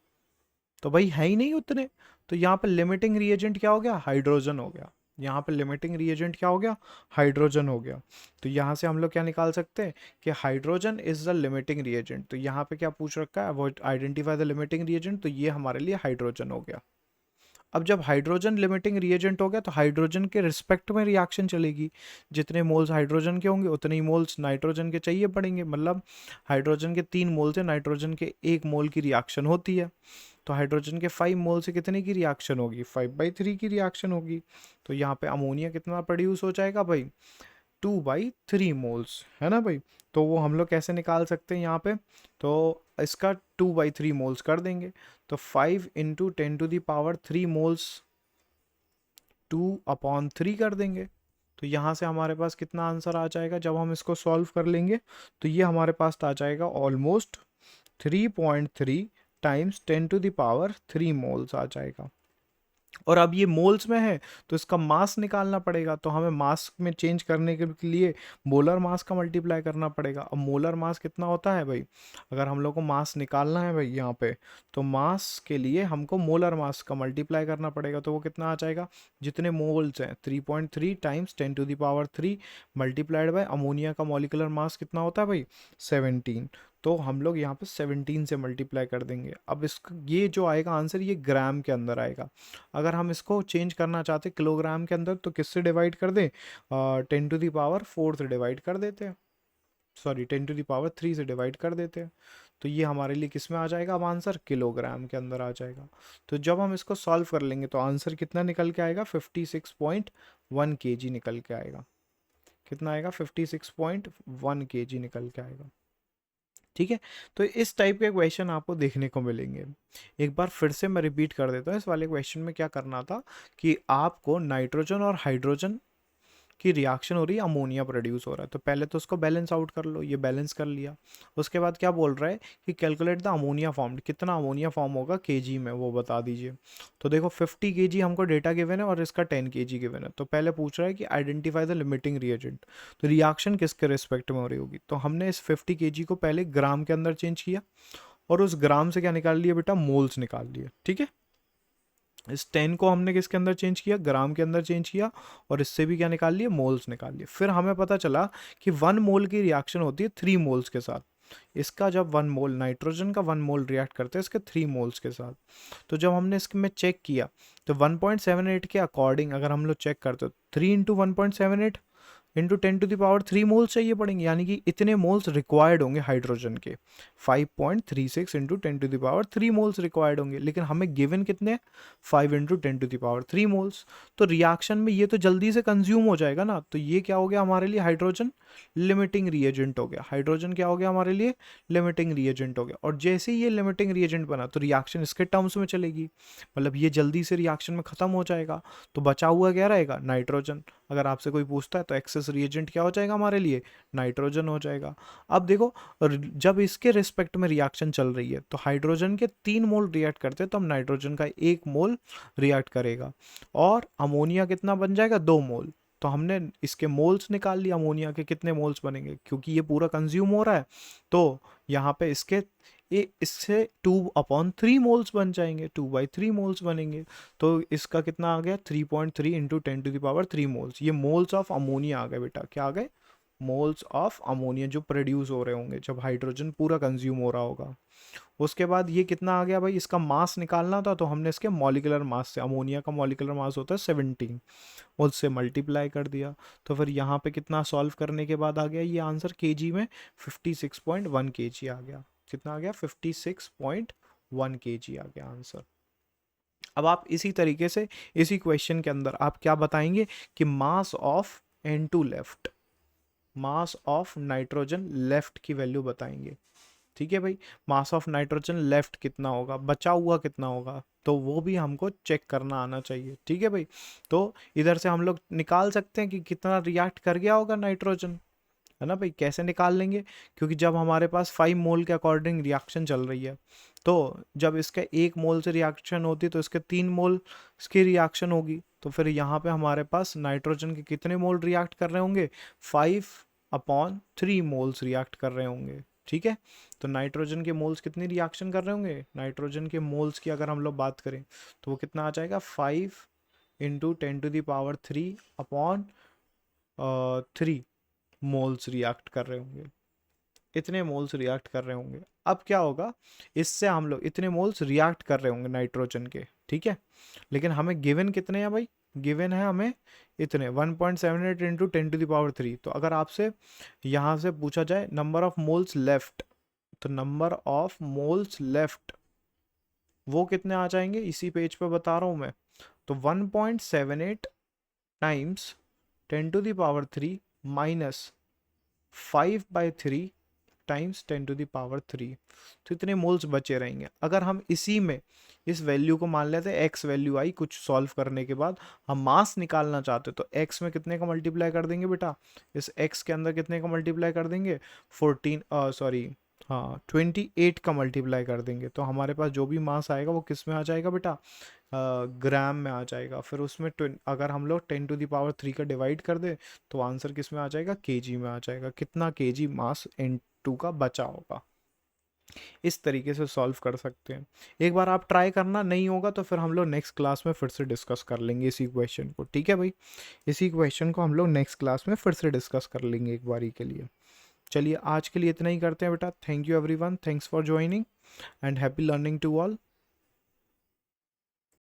तो भाई है ही नहीं उतने। तो यहाँ पे लिमिटिंग रिएजेंट क्या हो गया, हाइड्रोजन हो गया। यहाँ पे लिमिटिंग रिएजेंट क्या हो गया, हाइड्रोजन हो गया। तो यहाँ से हम लोग क्या निकाल सकते हैं कि hydrogen is the limiting reagent. तो यहाँ पे क्या पूछ रखा है, avoid identify the limiting reagent, तो ये हमारे लिए हाइड्रोजन हो गया। अब जब हाइड्रोजन लिमिटिंग रिएजेंट हो गया तो हाइड्रोजन के रिस्पेक्ट में रिएक्शन चलेगी, जितने मोल्स हाइड्रोजन के होंगे उतने ही मोल्स नाइट्रोजन के चाहिए पड़ेंगे। मतलब हाइड्रोजन के 3 मोल से नाइट्रोजन के 1 मोल की रिएक्शन होती है, तो हाइड्रोजन के 5 मोल से कितने की रिएक्शन होगी, 5/3 की रिएक्शन होगी। तो यहाँ पे अमोनिया कितना प्रोड्यूस हो जाएगा भाई, 2/3 मोल्स, है ना भाई। तो वो हम लोग कैसे निकाल सकते हैं यहाँ पे, तो इसका 2/3 मोल्स कर देंगे, तो 5 इंटू 10⁻³ मोल्स 2/3 कर देंगे। तो यहाँ से हमारे पास कितना आंसर आ जाएगा जब हम इसको सॉल्व कर लेंगे, तो ये हमारे पास आ जाएगा ऑलमोस्ट 3.3 टाइम्स 10⁻³ मोल्स आ जाएगा। और अब ये मोल्स में है तो इसका मास निकालना पड़ेगा, तो हमें मास में चेंज करने के लिए मोलर मास का मल्टीप्लाई करना पड़ेगा। अब मोलर मास कितना होता है भाई, अगर हम लोग को मास निकालना है भाई यहाँ पे, तो मास के लिए हमको मोलर मास का मल्टीप्लाई करना पड़ेगा। तो वो कितना आ जाएगा, जितने मोल्स हैं 3.3 टाइम्स 10⁻³ मल्टीप्लाइड बाय अमोनिया का मॉलिक्यूलर मास कितना होता है भाई 17। तो हम लोग यहाँ पे 17 से मल्टीप्लाई कर देंगे। अब इसका ये जो आएगा आंसर ये ग्राम के अंदर आएगा। अगर हम इसको चेंज करना चाहते किलोग्राम के अंदर तो किससे डिवाइड कर दें, 10⁴ से डिवाइड कर देते हैं, सॉरी 10⁻³ से डिवाइड कर देते हैं। तो ये हमारे लिए किस में आ जाएगा अब आंसर, किलोग्राम के अंदर आ जाएगा। तो जब हम इसको सॉल्व कर लेंगे तो आंसर कितना निकल के आएगा, 56.1 kg निकल के आएगा। कितना आएगा, 56.1 kg निकल के आएगा। ठीक है, तो इस टाइप के क्वेश्चन आपको देखने को मिलेंगे। एक बार फिर से मैं रिपीट कर देता हूँ, इस वाले क्वेश्चन में क्या करना था कि आपको नाइट्रोजन और हाइड्रोजन की रिएक्शन हो रही है, अमोनिया प्रोड्यूस हो रहा है। तो पहले तो उसको बैलेंस आउट कर लो, ये बैलेंस कर लिया। उसके बाद क्या बोल रहा है कि कैलकुलेट द अमोनिया फॉर्म, कितना अमोनिया फॉर्म होगा केजी में वो बता दीजिए। तो देखो 50 kg हमको डेटा गिवन है और इसका 10 kg गिवन है। तो पहले पूछ रहा है कि आइडेंटिफाई द लिमिटिंग रिएजेंट, तो रिएक्शन किसके रिस्पेक्ट में हो रही होगी। तो हमने इस 50 kg को पहले ग्राम के अंदर चेंज किया और उस ग्राम से क्या निकाल लिया बेटा, मोल्स निकाल लिए। ठीक है, इस 10 को हमने किसके अंदर चेंज किया, ग्राम के अंदर चेंज किया, और इससे भी क्या निकाल लिए, मोल्स निकाल लिए। फिर हमें पता चला कि 1 मोल की रिएक्शन होती है 3 मोल्स के साथ। इसका जब 1 मोल नाइट्रोजन का 1 मोल रिएक्ट करते हैं इसके 3 मोल्स के साथ। तो जब हमने इसमें चेक किया तो 1.78 के अकॉर्डिंग अगर हम लोग चेक करते हो 3 इंटू 1.78 इंटू 10⁻³ मोल्स चाहिए पड़ेंगे, यानी कि इतने मोल्स रिक्वायर्ड होंगे हाइड्रोजन के, 5.36 इंटू 10⁻³ मोल्स रिक्वायर्ड होंगे। लेकिन हमें गिवन कितने, 5 इंटू 10⁻³ मोल्स। तो रिएक्शन में ये तो जल्दी से कंज्यूम हो जाएगा ना, तो ये क्या हो गया हमारे लिए, हाइड्रोजन लिमिटिंग रिएजेंट हो गया। हाइड्रोजन क्या हो गया हमारे लिए, लिमिटिंग रिएजेंट हो गया। और जैसे ही ये लिमिटिंग रिएजेंट बना तो रिएक्शन इसके टर्म्स में चलेगी, मतलब ये जल्दी से रिएक्शन में खत्म हो जाएगा। तो बचा हुआ क्या रहेगा, नाइट्रोजन। अगर आपसे कोई पूछता है तो एक्सेस रिएजेंट क्या हो जाएगा हमारे लिए, नाइट्रोजन हो जाएगा। अब देखो जब इसके रिस्पेक्ट में रिएक्शन चल रही है तो हाइड्रोजन के 3 मोल रिएक्ट करते हैं, तो हम नाइट्रोजन का 1 मोल रिएक्ट करेगा और अमोनिया कितना बन जाएगा, 2 मोल। तो हमने इसके मोल्स निकाल लिया, अमोनिया के कितने मोल्स बनेंगे, क्योंकि ये पूरा कंज्यूम हो रहा है। तो यहाँ पे इससे 2/3 मोल्स बन जाएंगे, 2/3 मोल्स बनेंगे। तो इसका कितना आ गया, 3.3 इंटू 10⁻³ मोल्स। ये मोल्स ऑफ अमोनिया आ गए बेटा, क्या आ गए, मोल्स ऑफ अमोनिया जो प्रोड्यूस हो रहे होंगे जब हाइड्रोजन पूरा कंज्यूम हो रहा होगा। उसके बाद ये कितना आ गया भाई, इसका मास निकालना था, तो हमने इसके मॉलिक्यूलर मास से, अमोनिया का मॉलिक्यूलर मास होता है 17, उससे मल्टीप्लाई कर दिया। तो फिर यहाँ पे कितना सॉल्व करने के बाद आ गया ये आंसर, केजी में 56.1 kg आ गया। कितना आ गया, 56.1 kg आ गया आंसर। अब आप इसी तरीके से इसी क्वेश्चन के अंदर आप क्या बताएंगे कि mass of N2 left, mass of nitrogen left की वैल्यू बताएंगे। ठीक है भाई, मास ऑफ नाइट्रोजन लेफ्ट कितना होगा, बचा हुआ कितना होगा, तो वो भी हमको चेक करना आना चाहिए। ठीक है भाई, तो इधर से हम लोग निकाल सकते हैं कि कितना रिएक्ट कर गया होगा नाइट्रोजन, है ना भाई। कैसे निकाल लेंगे, क्योंकि जब हमारे पास 5 मोल के अकॉर्डिंग रिएक्शन चल रही है, तो जब इसके 1 मोल से रिएक्शन होती है तो इसके 3 मोल की रिएक्शन होगी। तो फिर यहाँ पे हमारे पास नाइट्रोजन के कितने मोल रिएक्ट कर रहे होंगे, 5/3 मोल्स रिएक्ट कर रहे होंगे। ठीक है, तो नाइट्रोजन के मोल्स कितनी रिएक्शन कर रहे होंगे, नाइट्रोजन के मोल्स की अगर हम लोग बात करें तो वो कितना आ जाएगा, 5 इंटू 10⁻³ मोल्स रिएक्ट कर रहे होंगे, इतने मोल्स रिएक्ट कर रहे होंगे। अब क्या होगा, इससे हम लोग इतने मोल्स रिएक्ट कर रहे होंगे नाइट्रोजन के, ठीक है। लेकिन हमें गिवन कितने हैं भाई, गिवन है हमें इतने 1.78 इंटू 10⁻³। तो अगर आपसे यहाँ से पूछा जाए नंबर ऑफ मोल्स लेफ्ट, तो नंबर ऑफ मोल्स लेफ्ट वो कितने आ जाएंगे, इसी पेज पे बता रहा हूँ मैं। तो 1.78 टाइम्स 10⁻³ माइनस 5/3 टाइम्स 10⁻³ तो इतने मोल्स बचे रहेंगे। अगर हम इसी में इस वैल्यू को मान लेते हैं एक्स वैल्यू आई, कुछ सॉल्व करने के बाद हम मास निकालना चाहते तो एक्स में कितने का मल्टीप्लाई कर देंगे बेटा, इस एक्स के अंदर कितने का मल्टीप्लाई कर देंगे, 14 सॉरी हाँ 28 का मल्टीप्लाई कर देंगे, तो हमारे पास जो भी मास आएगा वो किस में आ जाएगा बेटा, ग्राम में आ जाएगा। फिर उसमें अगर हम लोग 10⁻³ का डिवाइड कर दे तो आंसर किस में आ जाएगा, केजी में आ जाएगा, कितना केजी मास N2 का बचा होगा। इस तरीके से सॉल्व कर सकते हैं। एक बार आप ट्राई करना, नहीं होगा तो फिर हम लोग नेक्स्ट क्लास में फिर से डिस्कस कर लेंगे इसी क्वेश्चन को, ठीक है भाई। इसी क्वेश्चन को हम लोग नेक्स्ट क्लास में फिर से डिस्कस कर लेंगे एक बारी के लिए। चलिए आज के लिए इतना ही करते हैं बेटा। Thank you everyone, thanks for joining and happy learning to all.